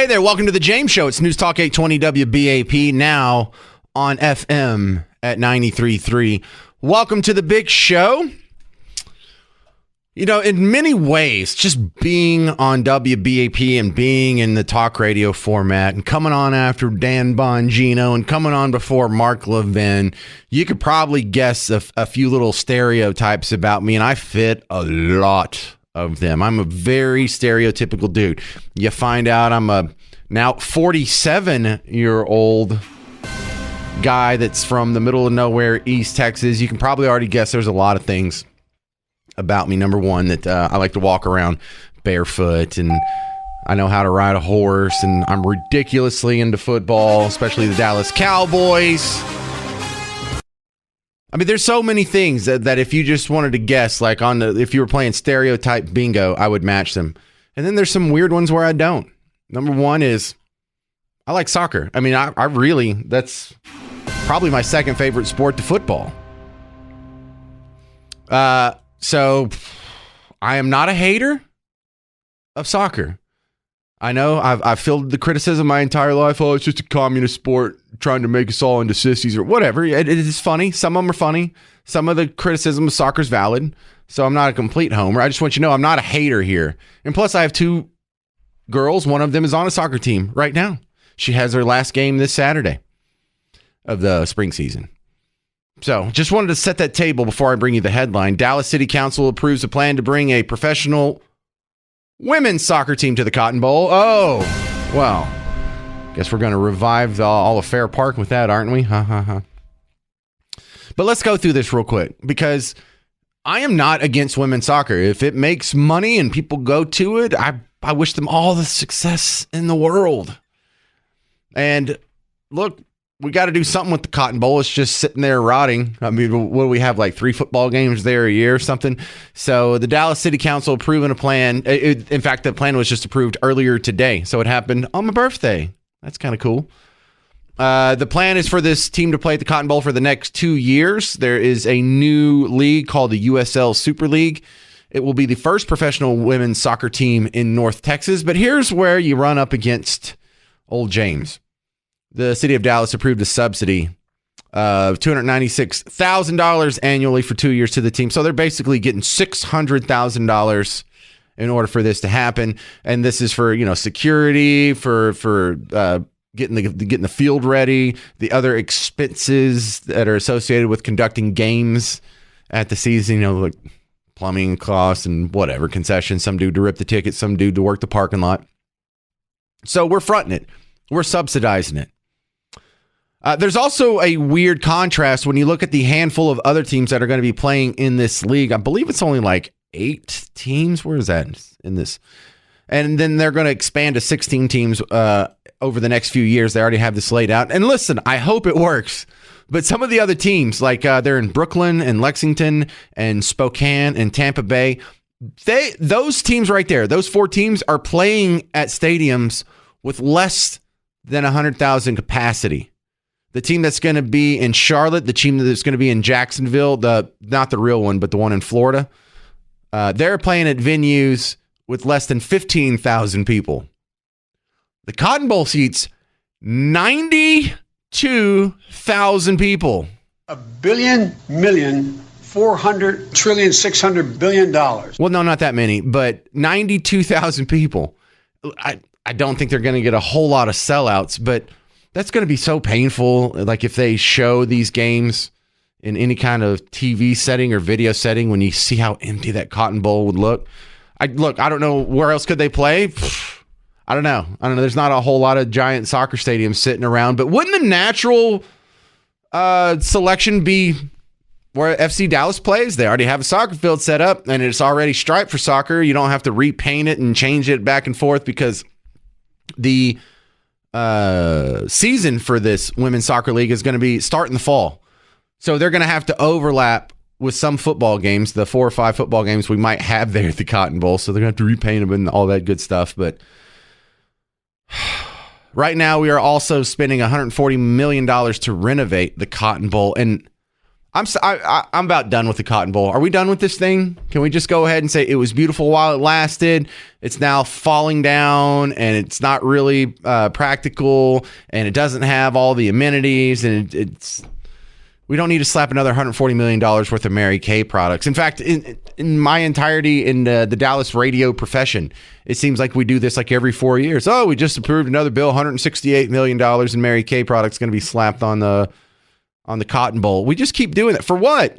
Hey there, welcome to the James Show. It's News Talk 820 WBAP, now on FM at 93.3. Welcome to the big show. You know, in many ways, just being on WBAP and being in the talk radio format and coming on after Dan Bongino and coming on before Mark Levin, you could probably guess a few little stereotypes about me, and I fit a lot of them. I'm a very stereotypical dude. You find out I'm a now 47-year-old guy that's from the middle of nowhere, East Texas. You can probably already guess there's a lot of things about me. Number one, that I like to walk around barefoot, and I know how to ride a horse, and I'm ridiculously into football, especially the Dallas Cowboys. I mean, there's so many things that if you just wanted to guess, like if you were playing stereotype bingo, I would match them. And then there's some weird ones where I don't. Number one is I like soccer. I mean, I really, that's probably my second favorite sport to football. So I am not a hater of soccer. I know I've fielded the criticism my entire life. Oh, it's just a communist sport trying to make us all into sissies or whatever. It is funny. Some of them are funny. Some of the criticism of soccer is valid. So I'm not a complete homer. I just want you to know I'm not a hater here. And plus, I have two girls. One of them is on a soccer team right now. She has her last game this Saturday of the spring season. So just wanted to set that table before I bring you the headline. Dallas City Council approves a plan to bring a professional women's soccer team to the Cotton Bowl. Oh, well, guess we're going to revive all of Fair Park with that, aren't we? But let's go through this real quick, because I am not against women's soccer. If it makes money and people go to it, I wish them all the success in the world. And look, we got to do something with the Cotton Bowl. It's just sitting there rotting. I mean, what do we have, like 3 football games there a year or something? So the Dallas City Council approving a plan. In fact, the plan was just approved earlier today. So it happened on my birthday. That's kind of cool. The plan is for this team to play at the Cotton Bowl for the next 2 years. There is a new league called the USL Super League. It will be the first professional women's soccer team in North Texas. But here's where you run up against old James. The city of Dallas approved a subsidy of $296,000 annually for 2 years to the team. So they're basically getting $600,000 in order for this to happen. And this is for, security, for getting the field ready, the other expenses that are associated with conducting games at the season, like plumbing costs and whatever, concessions, some dude to rip the ticket, some dude to work the parking lot. So we're fronting it. We're subsidizing it. There's also a weird contrast when you look at the handful of other teams that are going to be playing in this league. I believe it's only like 8 teams. Where is that in this? And then they're going to expand to 16 teams over the next few years. They already have this laid out. And listen, I hope it works. But some of the other teams, like they're in Brooklyn and Lexington and Spokane and Tampa Bay, those teams right there, those 4 teams are playing at stadiums with less than 100,000 capacity. The team that's going to be in Charlotte, the team that's going to be in Jacksonville, not the real one, but the one in Florida, they're playing at venues with less than 15,000 people. The Cotton Bowl seats 92,000 people. $1,000,000,400,000,000,600,000,000,000. Well, no, not that many, but 92,000 people. I don't think they're going to get a whole lot of sellouts, but that's going to be so painful. Like if they show these games in any kind of TV setting or video setting, when you see how empty that Cotton Bowl would look. I don't know, where else could they play? I don't know. There's not a whole lot of giant soccer stadiums sitting around, but wouldn't the natural selection be where FC Dallas plays? They already have a soccer field set up and it's already striped for soccer. You don't have to repaint it and change it back and forth, because the season for this women's soccer league is going to be start in the fall. So they're going to have to overlap with some football games, the 4 or 5 football games we might have there at the Cotton Bowl. So they're going to have to repaint them and all that good stuff. But right now we are also spending $140 million to renovate the Cotton Bowl. And I'm about done with the Cotton Bowl. Are we done with this thing? Can we just go ahead and say it was beautiful while it lasted? It's now falling down, and it's not really practical, and it doesn't have all the amenities, and it's. We don't need to slap another $140 million worth of Mary Kay products. In fact, in my entirety in the Dallas radio profession, it seems like we do this like every 4 years. Oh, we just approved another bill, $168 million in Mary Kay products going to be slapped on the Cotton Bowl. We just keep doing it. For what?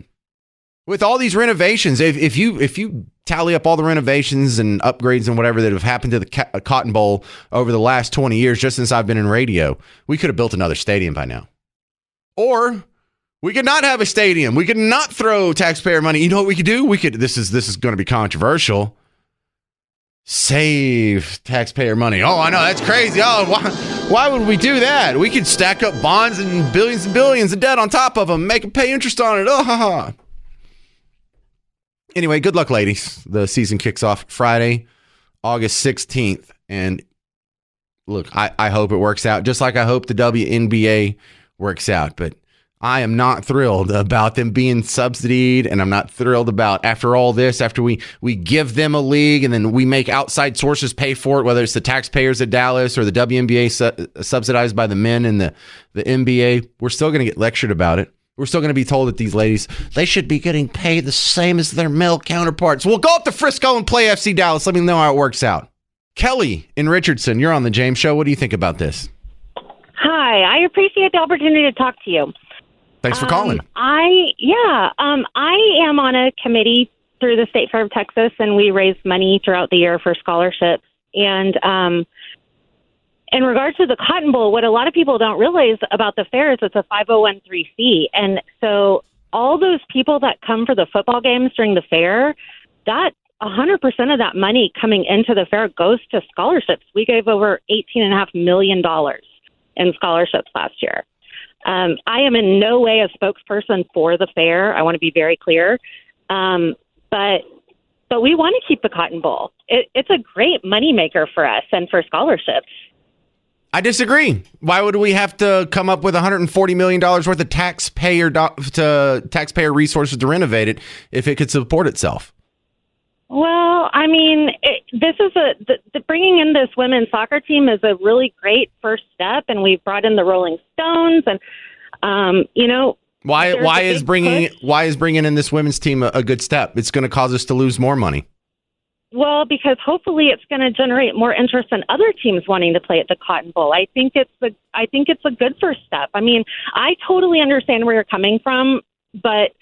With all these renovations, if you tally up all the renovations and upgrades and whatever that have happened to the Cotton Bowl over the last 20 years, just since I've been in radio, we could have built another stadium by now. Or we could not have a stadium. We could not throw taxpayer money. You know what we could do? This is going to be controversial. Save taxpayer money. Oh, I know, that's crazy. Oh, why would we do that? We could stack up bonds and billions of debt on top of them, make them pay interest on it. Oh, ha, ha. Anyway, good luck, ladies. The season kicks off Friday, August 16th. And look, I hope it works out, just like I hope the WNBA works out. But I am not thrilled about them being subsidized, and I'm not thrilled about, after all this, after we give them a league and then we make outside sources pay for it, whether it's the taxpayers at Dallas or the WNBA subsidized by the men and the NBA, we're still going to get lectured about it. We're still going to be told that these ladies, they should be getting paid the same as their male counterparts. Well, go up to Frisco and play FC Dallas. Let me know how it works out. Kelly in Richardson, you're on the James Show. What do you think about this? Hi, I appreciate the opportunity to talk to you. Thanks for calling. I am on a committee through the State Fair of Texas, and we raise money throughout the year for scholarships. And in regards to the Cotton Bowl, what a lot of people don't realize about the fair is it's a 501(c)(3), and so all those people that come for the football games during the fair, that 100% of that money coming into the fair goes to scholarships. We gave over $18.5 million in scholarships last year. I am in no way a spokesperson for the fair. I want to be very clear. But we want to keep the Cotton Bowl. It's a great moneymaker for us and for scholarships. I disagree. Why would we have to come up with $140 million worth of taxpayer resources to renovate it if it could support itself? Well, I mean, this is bringing in this women's soccer team is a really great first step, and we've brought in the Rolling Stones, and why is bringing in this women's team a good step? It's going to cause us to lose more money. Well, because hopefully it's going to generate more interest in other teams wanting to play at the Cotton Bowl. I think it's a good first step. I mean, I totally understand where you're coming from, but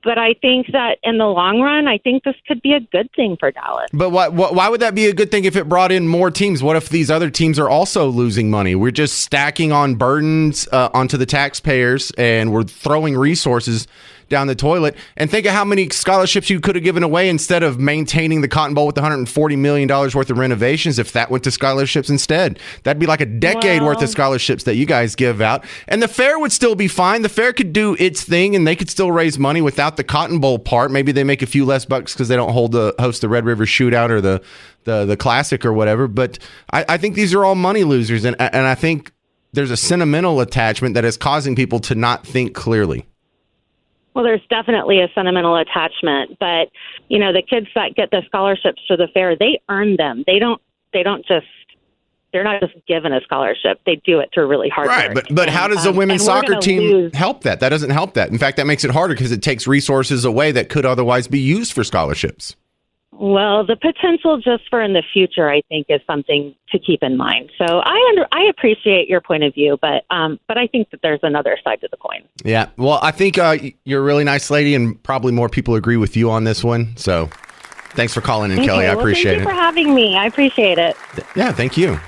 I think that in the long run, I think this could be a good thing for Dallas. But why would that be a good thing if it brought in more teams? What if these other teams are also losing money? We're just stacking on burdens onto the taxpayers, and we're throwing resources down the toilet. And think of how many scholarships you could have given away instead of maintaining the Cotton Bowl with $140 million worth of renovations if that went to scholarships instead. That'd be like a decade worth of scholarships that you guys give out. And the fair would still be fine. The fair could do its thing, and they could still raise money without the Cotton Bowl part. Maybe they make a few less bucks because they don't host the Red River Shootout or the Classic or whatever. But I think these are all money losers, and I think there's a sentimental attachment that is causing people to not think clearly. Well, there's definitely a sentimental attachment, but the kids that get the scholarships to the fair, they earn them. They're not just given a scholarship. They do it through really hard work. Right, but how does a women's soccer team help that? That doesn't help that. In fact, that makes it harder because it takes resources away that could otherwise be used for scholarships. Well, the potential just for in the future, I think, is something to keep in mind. So I appreciate your point of view, but I think that there's another side to the coin. Yeah, well, I think you're a really nice lady, and probably more people agree with you on this one. So thanks for calling in, Kelly. I appreciate it. Thank you for having me. I appreciate it. Yeah, thank you.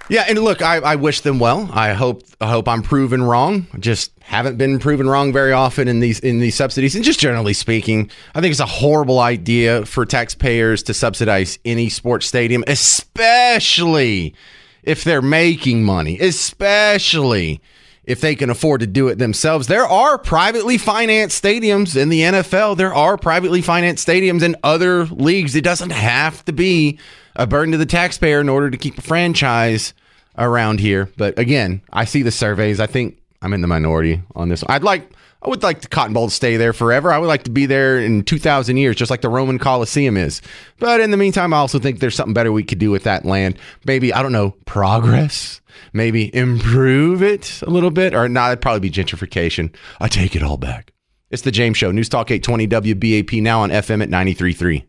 Yeah, and look, I wish them well. I hope I'm proven wrong. Just haven't been proven wrong very often in these subsidies. And just generally speaking, I think it's a horrible idea for taxpayers to subsidize any sports stadium, especially if they're making money, especially if they can afford to do it themselves. There are privately financed stadiums in the NFL. There are privately financed stadiums in other leagues. It doesn't have to be a burden to the taxpayer in order to keep a franchise around here. But again, I see the surveys. I think I'm in the minority on this. I'd like I would like the Cotton Bowl to stay there forever. I would like to be there in 2,000 years, just like the Roman Colosseum is. But in the meantime, I also think there's something better we could do with that land. Maybe, I don't know, progress? Maybe improve it a little bit? Or not, it'd probably be gentrification. I take it all back. It's the James Show. News Talk 820 WBAP, now on FM at 93.3.